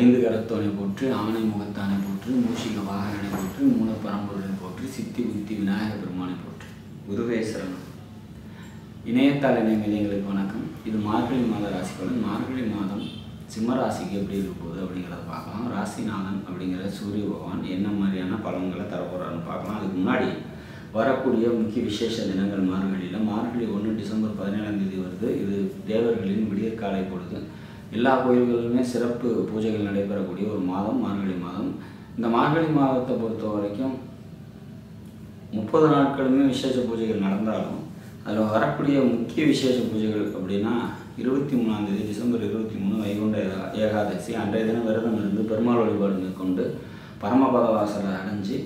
ஐந்து கரத்தோனை போற்று, ஆனை முகத்தானை போற்று, மூஷிக வாகனனை போற்று, மூல பரம்பொருளை போற்று, சித்தி புத்தி விநாயக பெருமானை போற்று. குருவே சரணம். இணையத்தால் இணையமையில் எங்களுக்கு வணக்கம். இது மார்கழி மாத ராசிகளும் மார்கழி மாதம் சிம்ம ராசிக்கு எப்படி இருக்க போகுது அப்படிங்கிறத பார்க்கலாம். ராசிநாதன் அப்படிங்கிற சூரிய பகவான் என்ன மாதிரியான பலன்களை தரப்போறான்னு பார்க்கலாம். அதுக்கு முன்னாடி வரக்கூடிய முக்கிய விசேஷ தினங்கள் மார்கழி 1 டிசம்பர் 17 வருது. இது தேவர்களின் விடியற்காலை பொழுது. எல்லா கோயில்களிலுமே சிறப்பு பூஜைகள் நடைபெறக்கூடிய ஒரு மாதம் மார்கழி மாதம். இந்த மார்கழி மாதத்தை பொறுத்த வரைக்கும் 30 நாட்களுமே விசேஷ பூஜைகள் நடந்தாலும் அதில் வரக்கூடிய முக்கிய விசேஷ பூஜைகள் அப்படின்னா 23 டிசம்பர் 23 வைகுண்ட ஏகாதசி. அன்றைய தினம் விரதம் இருந்து பெருமாள் வழிபாடு மேற்கொண்டு பரமபத வாசலை அடைஞ்சு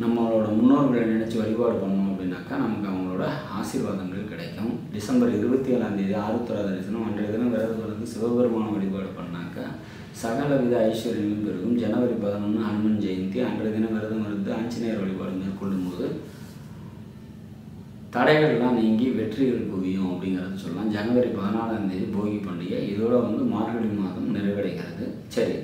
நம்மளோட முன்னோர்களை நினச்சி வழிபாடு பண்ணோம் அப்படின்னாக்கா நமக்கு அவங்களோட ஆசீர்வாதங்கள் கிடைக்கும். டிசம்பர் 27 ஆருத்ரா தரிசனம். அன்றைய தினம் விரதம் இருந்து சிவபெருமான வழிபாடு பண்ணாக்கா சகலவித ஐஸ்வர்யங்களும் பெருகும். ஜனவரி 11 ஹனுமன் ஜெயந்தி. அன்றைய தினம் விரதம் இருந்து ஆஞ்சநேயர் வழிபாடு மேற்கொள்ளும் போது தடைகள்லாம் நீங்கி வெற்றிகள் குவியும் அப்படிங்கிறத சொல்லலாம். ஜனவரி 14 போகி பண்டிகை. இதோட மார்கழி மாதம் நிறைவடைகிறது. சரி,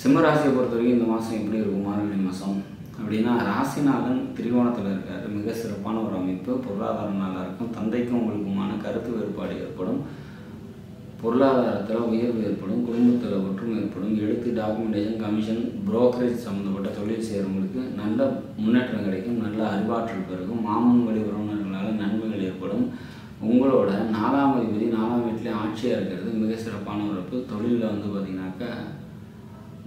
சிம்மராசியை பொறுத்த வரைக்கும் இந்த மாதம் எப்படி இருக்கும்? மார்கழி மாதம் அப்படின்னா ராசிநாதன் திரிகோணத்தில் இருக்கார். மிக சிறப்பான ஒரு அமைப்பு. பொருளாதாரம் நல்லா இருக்கும். தந்தைக்கும் உங்களுக்குமான கருத்து வேறுபாடு ஏற்படும். பொருளாதாரத்தில் உயர்வு ஏற்படும். குடும்பத்தில் ஒற்றுமை ஏற்படும். எழுத்து, டாக்குமெண்டேஷன், கமிஷன், புரோக்கரேஜ் சம்மந்தப்பட்ட தொழில் செய்கிறவங்களுக்கு நல்ல முன்னேற்றம் கிடைக்கும். நல்ல அறிவாற்றல் பெருகும். மாமன் வழி உறவினர்களால் நன்மைகள் ஏற்படும். உங்களோட 4ஆம் அதிபதி 4ஆம் வீட்டிலே ஆட்சியாக இருக்கிறது மிக சிறப்பான ஒரு அமைப்பு. தொழிலில் பார்த்திங்கனாக்கா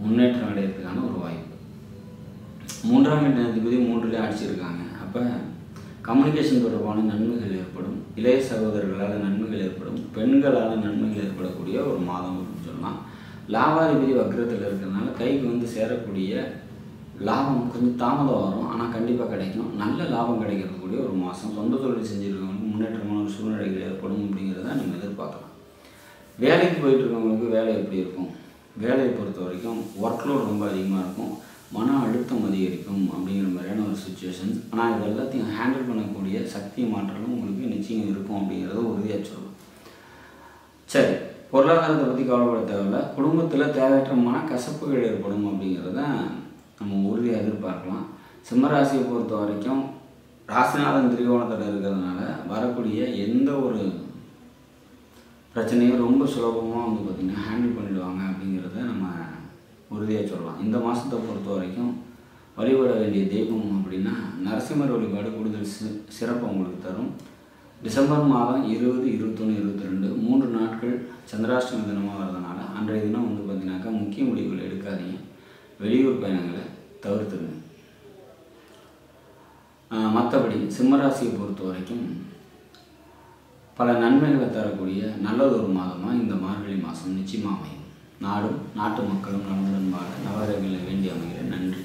முன்னேற்றம் அடைகிறதுக்கான ஒரு வாய்ப்பு. 3ஆம் வீட்டு அதிபதி 3லே ஆட்சியிருக்காங்க. அப்போ கம்யூனிகேஷன் தொடர்பான நன்மைகள் ஏற்படும். இளைய சகோதரர்களால் நன்மைகள் ஏற்படும். பெண்களால் நன்மைகள் ஏற்படக்கூடிய ஒரு மாதம் அப்படின்னு சொல்லலாம். லாபாதிபதி வக்ரத்தில் இருக்கிறதுனால கைக்கு சேரக்கூடிய லாபம் கொஞ்சம் தாமதம் வரும். ஆனால் கண்டிப்பாக கிடைக்கும். நல்ல லாபம் கிடைக்கிறதுக்கூடிய ஒரு மாதம். சொந்த தொழில் செஞ்சுருக்கவங்களுக்கு முன்னேற்றமான ஒரு சூழ்நிலைகள் ஏற்படும் அப்படிங்கிறத நம்ம எதிர்பார்க்கலாம். வேலைக்கு போயிட்டு இருக்கவங்களுக்கு வேலை எப்படி இருக்கும்? வேலையை பொறுத்த வரைக்கும் ஒர்க்லோட் ரொம்ப அதிகமாக இருக்கும். மன அழுத்தம் அதிகரிக்கும் அப்படிங்கிற மாதிரியான ஒரு சுச்சுவேஷன். ஆனால் இது எல்லாத்தையும் ஹேண்டில் பண்ணக்கூடிய சக்தி மாற்றலும் உங்களுக்கு நிச்சயம் இருக்கும் அப்படிங்கிறத உறுதியாக சொல்லணும். சரி, பொருளாதாரத்தை பற்றி கவலைப்பட தேவையில்லை. குடும்பத்தில் தேவையற்றமான கசப்புகள் ஏற்படும் அப்படிங்கிறத நம்ம உறுதியாக எதிர்பார்க்கலாம். சிம்மராசியை பொறுத்த வரைக்கும் ராசிநாதன் திரிகோணத்தில் இருக்கிறதுனால வரக்கூடிய எந்த ஒரு பிரச்சனையும் ரொம்ப சுலபமாக பார்த்திங்கன்னா ஹேண்டில் பண்ணிடுவாங்க அப்படிங்கிறத நம்ம உறுதியாக சொல்லலாம். இந்த மாதத்தை பொறுத்த வரைக்கும் வழிபட வேண்டிய தெய்வம் அப்படின்னா நரசிம்மர் வழிபாடு கூடுதல் சிறப்பு உங்களுக்கு தரும். டிசம்பர் மாதம் 20, 21, 22 3 நாட்கள் சந்திராஷ்டமி தினமாக வரதுனால அன்றைய தினம் பார்த்திங்கனாக்கா முக்கிய முடிவுகள் எடுக்காதீங்க. வெளியூர் பயணங்களை தவிர்த்துருங்க. மற்றபடி சிம்மராசியை பொறுத்த வரைக்கும் பல நன்மைகளை தரக்கூடிய நல்லதொரு மாதமாக இந்த மார்கழி மாதம் நிச்சயமாக அமையும். நாடும் நாட்டு மக்களும் நலமுடன் வாழ நவகிரகங்களை வேண்டி அமைகிறேன். நன்றி.